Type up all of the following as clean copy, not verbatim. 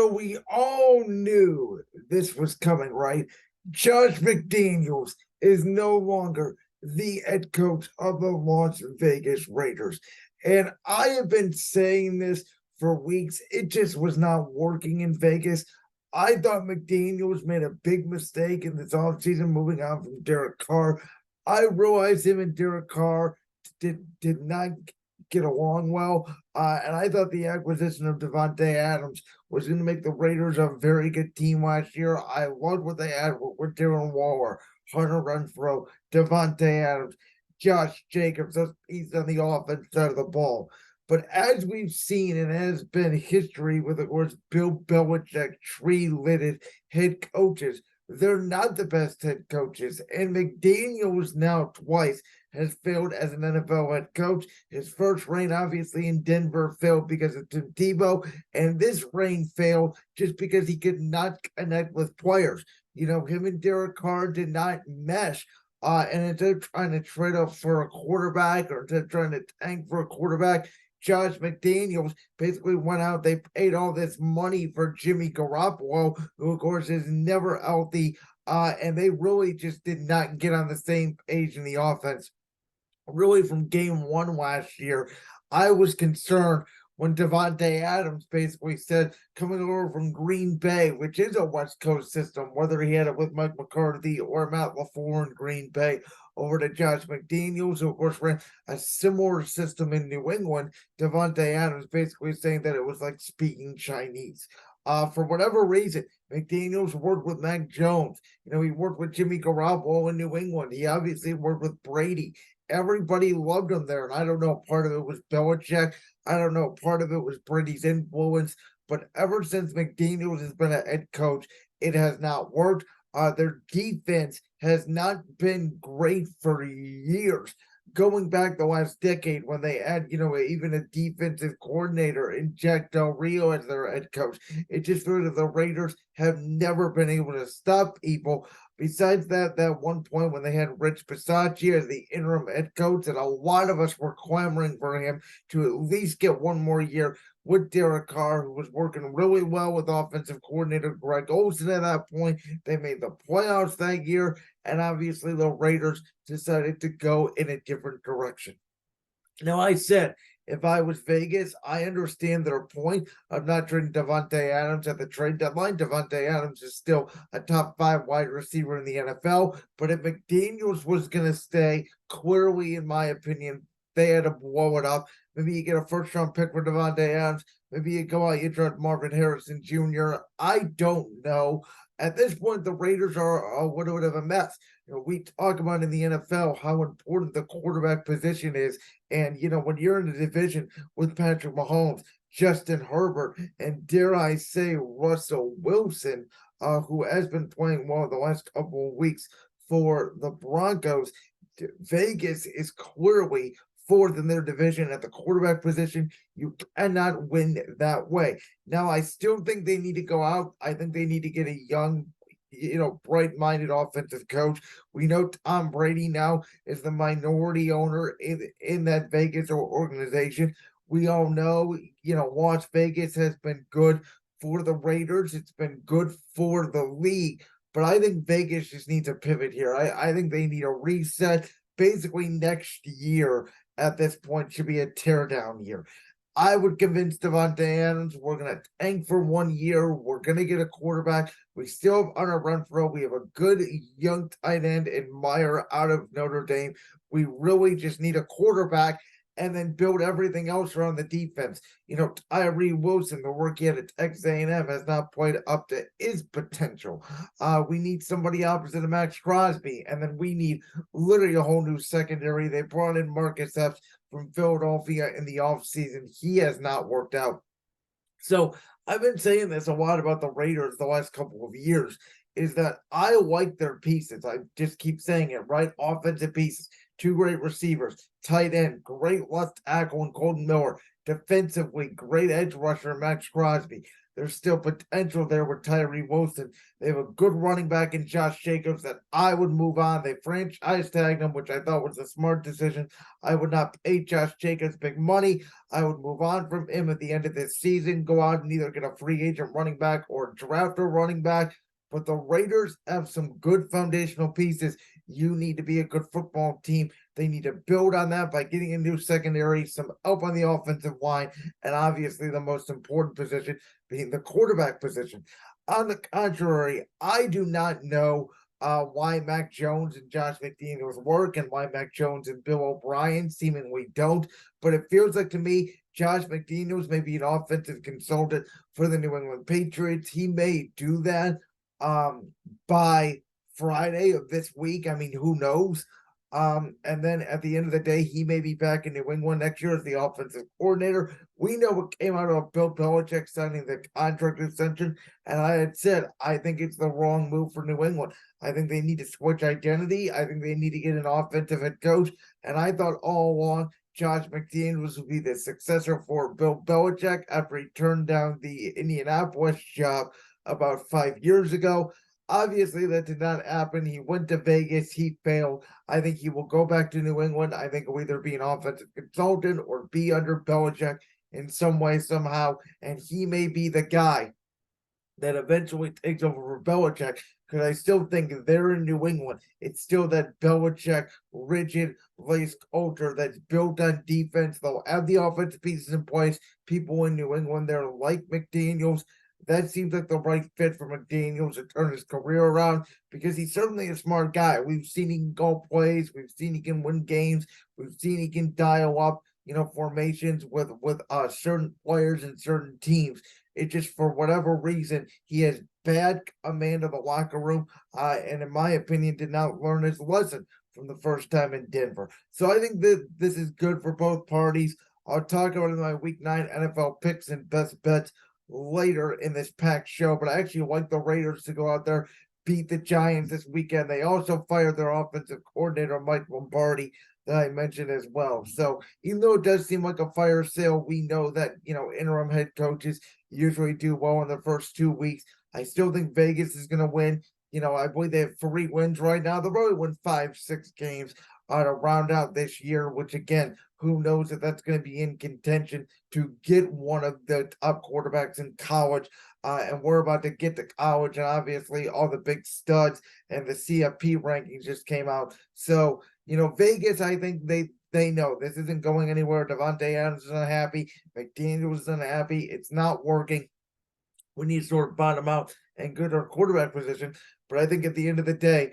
we all knew this was coming, right? Josh McDaniels is no longer the head coach of the Las Vegas Raiders. And I have been saying this for weeks. It just was not working in Vegas. I thought McDaniels made a big mistake in this offseason moving on from Derek Carr. I realized him and Derek Carr did not get along well. And I thought the acquisition of Davante Adams was going to make the Raiders a very good team last year. I loved what they had with Darren Waller, Hunter Renfrow, Davante Adams, Josh Jacobs, those pieces on the offense side of the ball. But as we've seen, and has been history with, of course, Bill Belichick, tree-littered head coaches, they're not the best head coaches. And McDaniels now twice has failed as an NFL head coach. His first reign, obviously, in Denver failed because of Tim Tebow. And this reign failed just because he could not connect with players. You know, him and Derek Carr did not mesh. And instead of trying to trade up for a quarterback or instead of trying to tank for a quarterback, Josh McDaniels basically went out. They paid all this money for Jimmy Garoppolo, who, of course, is never healthy. And they really just did not get on the same page in the offense. Really, from game one last year, I was concerned when Davante Adams basically said, coming over from Green Bay, which is a West Coast system, whether he had it with Mike McCarthy or Matt LaFleur in Green Bay, over to Josh McDaniels, who of course ran a similar system in New England. Davante Adams basically saying that it was like speaking Chinese. For whatever reason, McDaniels worked with Mac Jones. You know, he worked with Jimmy Garoppolo in New England. He obviously worked with Brady. Everybody loved him there. And I don't know, part of it was Belichick. I don't know, part of it was Brady's influence. But ever since McDaniels has been a head coach, it has not worked. Their defense has not been great for years. Going back the last decade when they had, you know, even a defensive coordinator in Jack Del Rio as their head coach. It just feels that the Raiders have never been able to stop people. Besides that one point when they had Rich Bisaccia as the interim head coach, and a lot of us were clamoring for him to at least get one more year with Derek Carr, who was working really well with offensive coordinator Greg Olsen at that point. They made the playoffs that year, and obviously the Raiders decided to go in a different direction. Now, I said, if I was Vegas, I understand their point of not trading Davante Adams at the trade deadline. Davante Adams is still a top 5 wide receiver in the NFL, but if McDaniels was going to stay, clearly, in my opinion, they had to blow it up. Maybe you get a first-round pick for Davante Adams. Maybe you go out, you draft Marvin Harrison Jr. I don't know. At this point, the Raiders are a little bit of a mess. You know, we talk about in the NFL how important the quarterback position is. And, you know, when you're in a division with Patrick Mahomes, Justin Herbert, and dare I say Russell Wilson, who has been playing well the last couple of weeks for the Broncos, Vegas is clearly fourth in their division at the quarterback position. You cannot win that way. Now, I still think they need to go out. I think they need to get a young, you know, bright-minded offensive coach. We know Tom Brady now is the minority owner in that Vegas organization. We all know, you know, Las Vegas has been good for the Raiders. It's been good for the league. But I think Vegas just needs a pivot here. I think they need a reset. Basically, next year at this point should be a teardown year. I would convince Davante Adams we're going to tank for 1 year. We're going to get a quarterback. We still have Hunter Renfrow. We have a good young tight end in Meyer out of Notre Dame. We really just need a quarterback and then build everything else around the defense. You know, Tyree Wilson, the rookie at Texas A&M, has not played up to his potential. We need somebody opposite of Max Crosby, and then we need literally a whole new secondary. They brought in Marcus Epps from Philadelphia in the offseason. He has not worked out. So I've been saying this a lot about the Raiders the last couple of years, is that I like their pieces. I just keep saying it, right? Offensive pieces. 2 great receivers, tight end, great left tackle in Colton Miller, defensively, great edge rusher, Max Crosby. There's still potential there with Tyree Wilson. They have a good running back in Josh Jacobs that I would move on. They franchise tagged him, which I thought was a smart decision. I would not pay Josh Jacobs big money. I would move on from him at the end of this season, go out and either get a free agent running back or draft a running back. But the Raiders have some good foundational pieces. You need to be a good football team. They need to build on that by getting a new secondary, some help on the offensive line, and obviously the most important position being the quarterback position. On the contrary, I do not know why Mac Jones and Josh McDaniels work and why Mac Jones and Bill O'Brien seemingly don't. But it feels like to me, Josh McDaniels may be an offensive consultant for the New England Patriots. He may do that by Friday of this week. I mean, who knows? And then at the end of the day, he may be back in New England next year as the offensive coordinator. We know what came out of Bill Belichick signing the contract extension, and I had said I think it's the wrong move for New England. I think they need to switch identity. I think they need to get an offensive head coach, and I thought all along Josh McDaniels would be the successor for Bill Belichick after he turned down the Indianapolis job about 5 years ago. Obviously, that did not happen. He went to Vegas. He failed. I think he will go back to New England. I think he'll either be an offensive consultant or be under Belichick in some way, somehow. And he may be the guy that eventually takes over for Belichick, because I still think they're in New England. It's still that Belichick rigid place culture that's built on defense. They'll have the offensive pieces in place. People in New England, they're like McDaniels. That seems like the right fit for McDaniels to turn his career around, because he's certainly a smart guy. We've seen he can call plays. We've seen he can win games. We've seen he can dial up, formations with certain players and certain teams. It just, for whatever reason, he has bad command of the locker room, and in my opinion, did not learn his lesson from the first time in Denver. So I think that this is good for both parties. I'll talk about it in my Week 9 NFL picks and best bets later in this packed show, but I actually like the Raiders to go out there, beat the Giants this weekend. They also fired their offensive coordinator, Mike Lombardi, that I mentioned as well. So even though it does seem like a fire sale, we know that, interim head coaches usually do well in the first 2 weeks. I still think Vegas is going to win. I believe they have 3 wins right now. They'll probably win 5-6 games to round out this year, which again, who knows if that's going to be in contention to get one of the top quarterbacks in college. And we're about to get to college, and obviously all the big studs and the CFP rankings just came out. So, Vegas, I think they know this isn't going anywhere. Devontae Adams is unhappy. McDaniels is unhappy. It's not working. We need to sort of bottom out and get our quarterback position. But I think at the end of the day,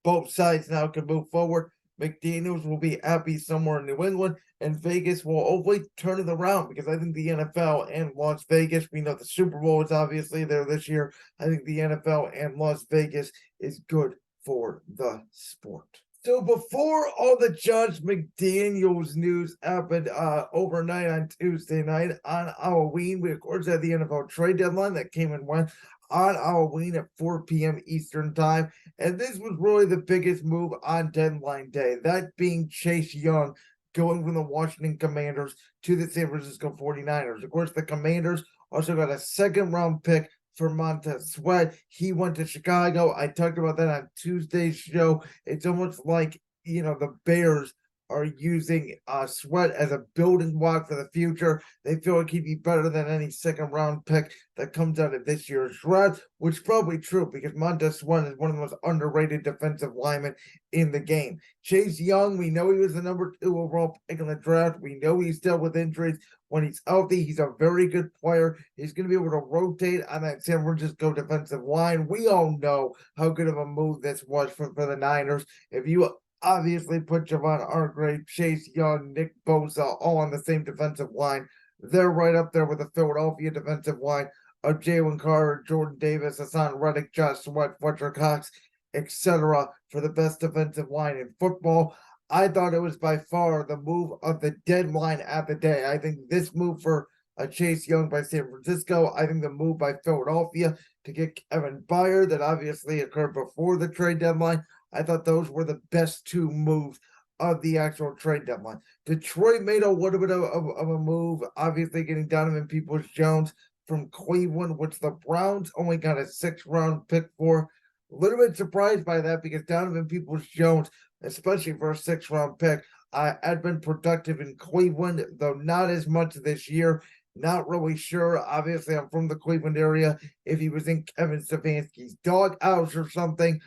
both sides now can move forward. McDaniels will be happy somewhere in New England, and Vegas will hopefully turn it around, because I think the NFL and Las Vegas, we know the Super Bowl is obviously there this year. I think the NFL and Las Vegas is good for the sport. So before all the Josh McDaniels news happened overnight on Tuesday night on Halloween, we of course had the NFL trade deadline that came and went on Halloween at 4 p.m. Eastern time. And this was really the biggest move on deadline day, that being Chase Young going from the Washington Commanders to the San Francisco 49ers. Of course, the Commanders also got a second-round pick for Montez Sweat. He went to Chicago. I talked about that on Tuesday's show. It's almost like, the Bears are using Sweat as a building block for the future. They feel like he'd be better than any second-round pick that comes out of this year's draft, which is probably true, because Montez Sweat is one of the most underrated defensive linemen in the game. Chase Young, we know he was the number 2 overall pick in the draft. We know he's dealt with injuries. When he's healthy, he's a very good player. He's going to be able to rotate on that San Francisco defensive line. We all know how good of a move this was for the Niners. If you obviously put Javon Hargrave, Chase Young, Nick Bosa all on the same defensive line, they're right up there with the Philadelphia defensive line of Jalen Carter, Jordan Davis, Hassan Reddick, Josh Sweat, Fletcher Cox, etc. for the best defensive line in football. I thought it was by far the move of the deadline at the day. I think this move for Chase Young by San Francisco, I think the move by Philadelphia to get Kevin Byard that obviously occurred before the trade deadline, I thought those were the best 2 moves of the actual trade deadline. Detroit made a little bit of a move, obviously getting Donovan Peoples-Jones from Cleveland, which the Browns only got a 6th-round pick for. A little bit surprised by that because Donovan Peoples-Jones, especially for a 6th-round pick, had been productive in Cleveland, though not as much this year. Not really sure. Obviously, I'm from the Cleveland area. If he was in Kevin Stefanski's doghouse or something,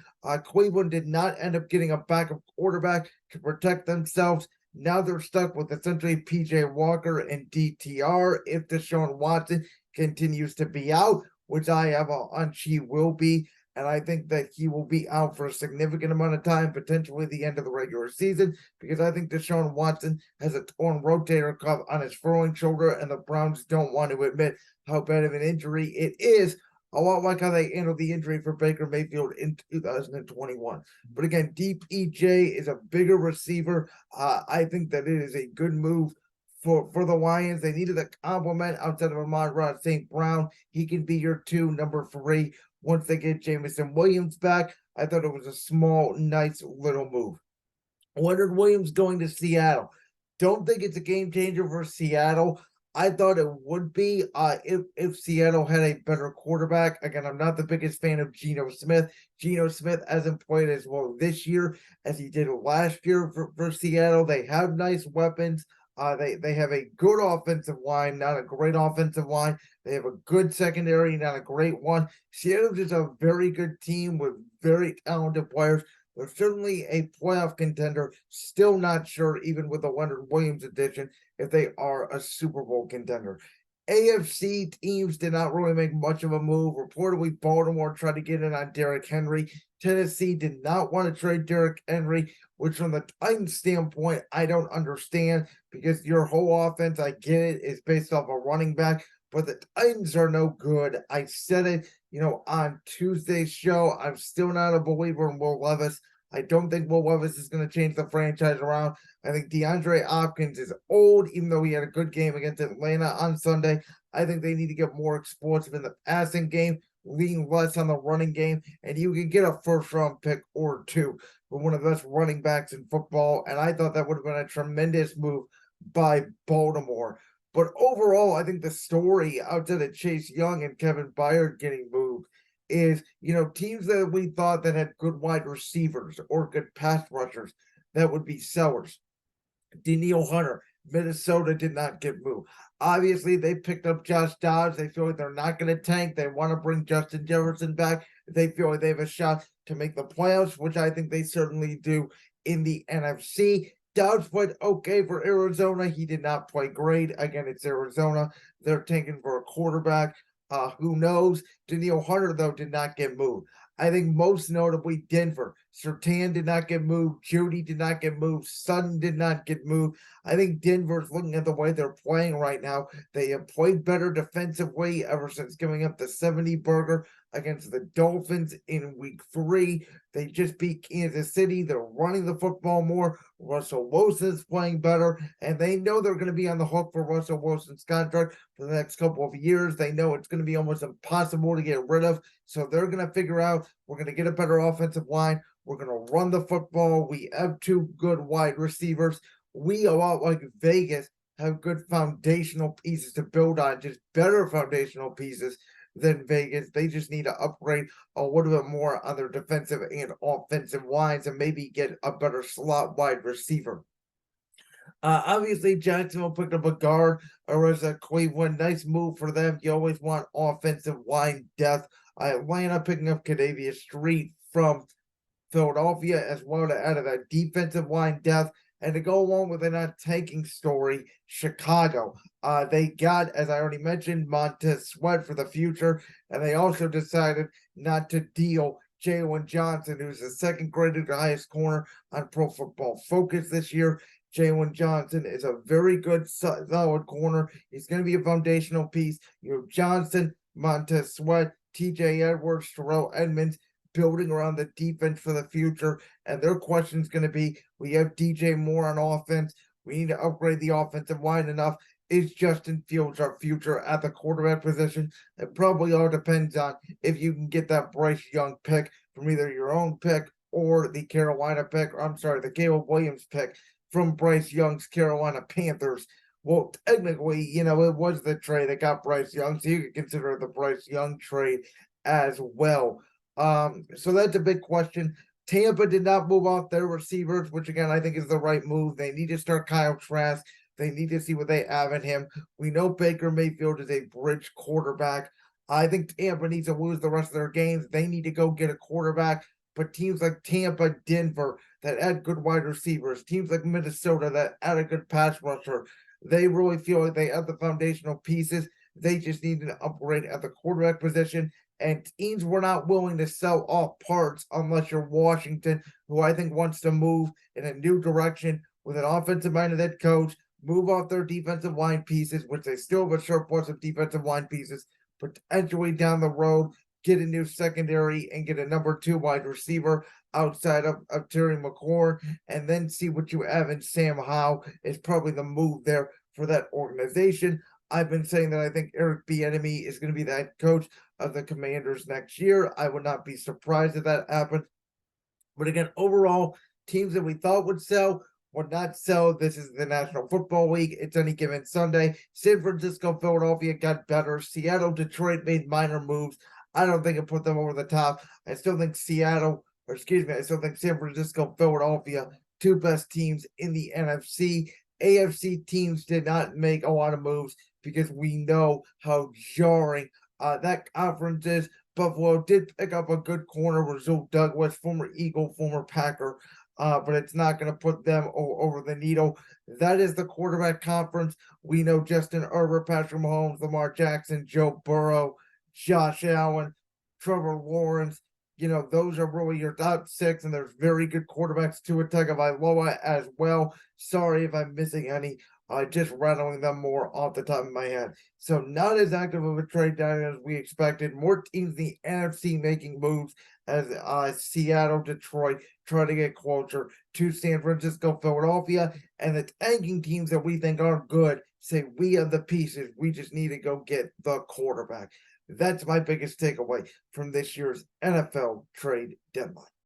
Cleveland did not end up getting a backup quarterback to protect themselves. Now they're stuck with essentially PJ Walker and DTR if Deshaun Watson continues to be out, which I have a hunch he will be. And I think that he will be out for a significant amount of time, potentially the end of the regular season, because I think Deshaun Watson has a torn rotator cuff on his throwing shoulder, and the Browns don't want to admit how bad of an injury it is. A lot like how they handled the injury for Baker Mayfield in 2021. But again, DPJ is a bigger receiver. I think that it is a good move for the Lions. They needed a complement outside of Amon-Ra St. Brown. He can be your number 3. Once they get Jameson Williams back, I thought it was a small, nice little move. Leonard Williams going to Seattle. Don't think it's a game changer for Seattle. I thought it would be if Seattle had a better quarterback. Again, I'm not the biggest fan of Geno Smith. Geno Smith hasn't played as well this year as he did last year for Seattle. They have nice weapons. They have a good offensive line, not a great offensive line. They have a good secondary, not a great one. Seattle's just a very good team with very talented players. They're certainly a playoff contender. Still not sure, even with the Leonard Williams addition, if they are a Super Bowl contender. AFC teams did not really make much of a move. Reportedly, Baltimore tried to get in on Derrick Henry. Tennessee did not want to trade Derrick Henry, which from the Titans standpoint, I don't understand because your whole offense, I get it, is based off a running back, but the Titans are no good. I said it, on Tuesday's show. I'm still not a believer in Will Levis. I don't think Will Levis is going to change the franchise around. I think DeAndre Hopkins is old, even though he had a good game against Atlanta on Sunday. I think they need to get more explosive in the passing game, lean less on the running game, and you can get a 1st-round pick or 2 for one of the best running backs in football. And I thought that would have been a tremendous move by Baltimore. But overall, I think the story outside of Chase Young and Kevin Byard getting moved is, teams that we thought that had good wide receivers or good pass rushers that would be sellers. Danielle Hunter, Minnesota did not get moved. Obviously, they picked up Josh Dobbs. They feel like they're not going to tank. They want to bring Justin Jefferson back. They feel like they have a shot to make the playoffs, which I think they certainly do in the NFC. Dobbs played okay for Arizona. He did not play great. Again, it's Arizona. They're tanking for a quarterback. Who knows? Danielle Hunter, though, did not get moved. I think most notably Denver. Surtain did not get moved. Judy did not get moved. Sutton did not get moved. I think Denver's looking at the way they're playing right now. They have played better defensively ever since giving up the 70 burger against the Dolphins in week 3. They just beat Kansas City. They're running the football more. Russell Wilson's playing better, and they know they're going to be on the hook for Russell Wilson's contract for the next couple of years. They know it's going to be almost impossible to get rid of, so they're going to figure out we're going to get a better offensive line. We're going to run the football. We have 2 good wide receivers. We, a lot like Vegas, have good foundational pieces to build on, just better foundational pieces than Vegas. They just need to upgrade a little bit more on their defensive and offensive lines and maybe get a better slot wide receiver. Obviously, Jacksonville picked up a guard, or as a Cleveland, nice move for them. You always want offensive line depth. Atlanta picking up Kadavius Street from Philadelphia as well to add to that defensive line depth. And to go along with a tanking story, Chicago. They got, as I already mentioned, Montez Sweat for the future. And they also decided not to deal Jalen Johnson, who's the 2nd graded highest corner on Pro Football Focus this year. Jalen Johnson is a very good, solid corner. He's going to be a foundational piece. Johnson, Montez Sweat, TJ Edwards, Terrell Edmonds, building around the defense for the future. And their question is going to be, we have DJ Moore on offense. We need to upgrade the offensive line enough. Is Justin Fields our future at the quarterback position? It probably all depends on if you can get that Bryce Young pick from either your own pick or the Caleb Williams pick from Bryce Young's Carolina Panthers. Well, technically, it was the trade that got Bryce Young, so you could consider it the Bryce Young trade as well. So that's a big question. Tampa did not move off their receivers, which again I think is the right move. They need to start Kyle Trask. They need to see what they have in him. We know Baker Mayfield is a bridge quarterback. I think Tampa needs to lose the rest of their games. They need to go get a quarterback. But teams like Tampa, Denver, that add good wide receivers, teams like Minnesota that add a good pass rusher, they really feel like they have the foundational pieces. They just need an upgrade at the quarterback position. And teams were not willing to sell off parts unless you're Washington, who I think wants to move in a new direction with an offensive minded head coach, move off their defensive line pieces, which they still have a surplus of defensive line pieces, potentially down the road, get a new secondary and get a number 2 wide receiver outside of Terry McLaurin, and then see what you have in Sam Howell is probably the move there for that organization. I've been saying that I think Eric Bieniemy is going to be the head coach of the Commanders next year. I would not be surprised if that happened. But again, overall, teams that we thought would sell would not sell. This is the National Football League. It's any given Sunday. San Francisco, Philadelphia got better. Seattle, Detroit made minor moves. I don't think it put them over the top. I still think I still think San Francisco, Philadelphia, two best teams in the NFC. AFC teams did not make a lot of moves because we know how jarring that conference is. Buffalo did pick up a good corner, Rasul Douglas, former Eagle, former Packer, but it's not going to put them over the needle. That is the quarterback conference. We know Justin Herbert, Patrick Mahomes, Lamar Jackson, Joe Burrow, Josh Allen, Trevor Lawrence. Those are really your top 6, and there's very good quarterbacks. Tua Tagovailoa as well. Sorry if I'm missing any. Just rattling them more off the top of my head. So not as active of a trade down as we expected. More teams in the NFC making moves as Seattle, Detroit try to get closer to San Francisco, Philadelphia, and the tanking teams that we think are good say we have the pieces. We just need to go get the quarterback. That's my biggest takeaway from this year's NFL trade deadline.